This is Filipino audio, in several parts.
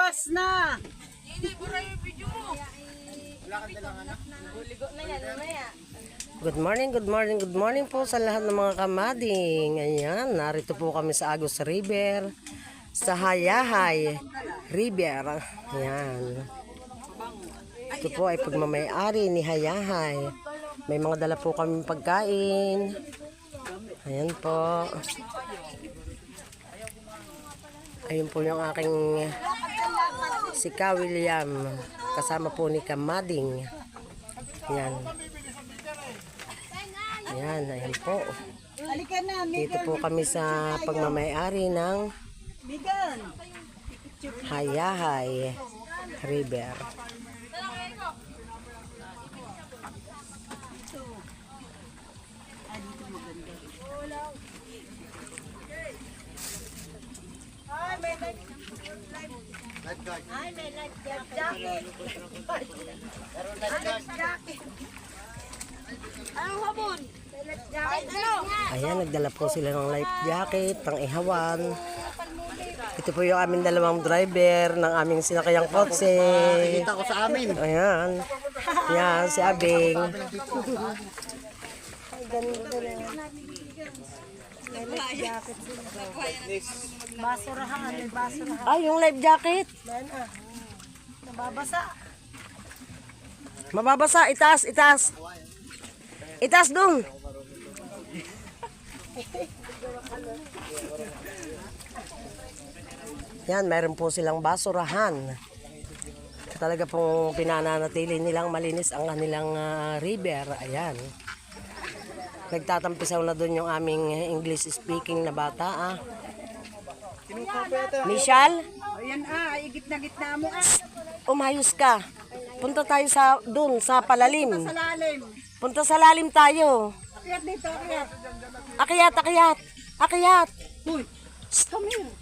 Iwas na! Good morning po sa lahat ng mga kamading. Ayan, narito po kami sa Agus River, sa Hayahay River. Ayan. Ito po ay pagmamayari ni Hayahay. May mga dala po kami pagkain. Ayan po. Ayun po yung aking si Ka William. Kasama po ni Kamading. Ayan. Ayan, ayan po. Dito po kami sa pagmamayari ng Hayahay River. Ay, may life jacket. Anong habon? Ayan, nagdala po sila ng life jacket, pang ihawan. Ito po yung aming dalawang driver ng aming sinakayang kotse. Kita ko sa amin. Ayan. Ayan, si Abing. Basurahan, may basurahan. Ay, yung life jacket. Nababasa. Mababasa, itaas, itaas. Itaas dong. Yan, mayroon po silang basurahan. Talaga pong pinananatili nilang malinis ang kanilang river. Ayan. Nagtatampisaw na doon yung aming English speaking na bata. Michelle? Ayan igit-na-gitna mo Umayos ka. Punta tayo sa doon sa palalim. Sa lalim. Punta sa lalim tayo. Akyat dito, akyat. Akyat, akyat. Akyat. Uy, come here.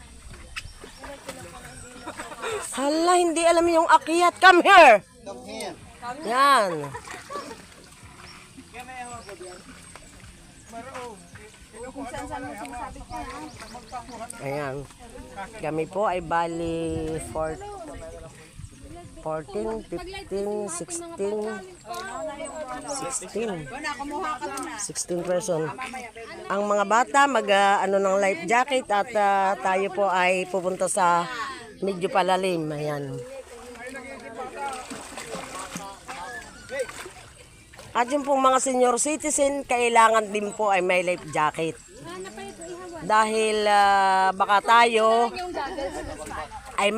Hala, hindi alam yung akyat. Come here. Come here. Yan. Ayan. Kami po ay bali 14, 15, 16, 16 person. Ang mga bata ano ng life jacket at tayo po ay pupunta sa medyo palalim. Ayan. At yung pong mga senior citizen, kailangan din po ay may life jacket. Dahil baka tayo ay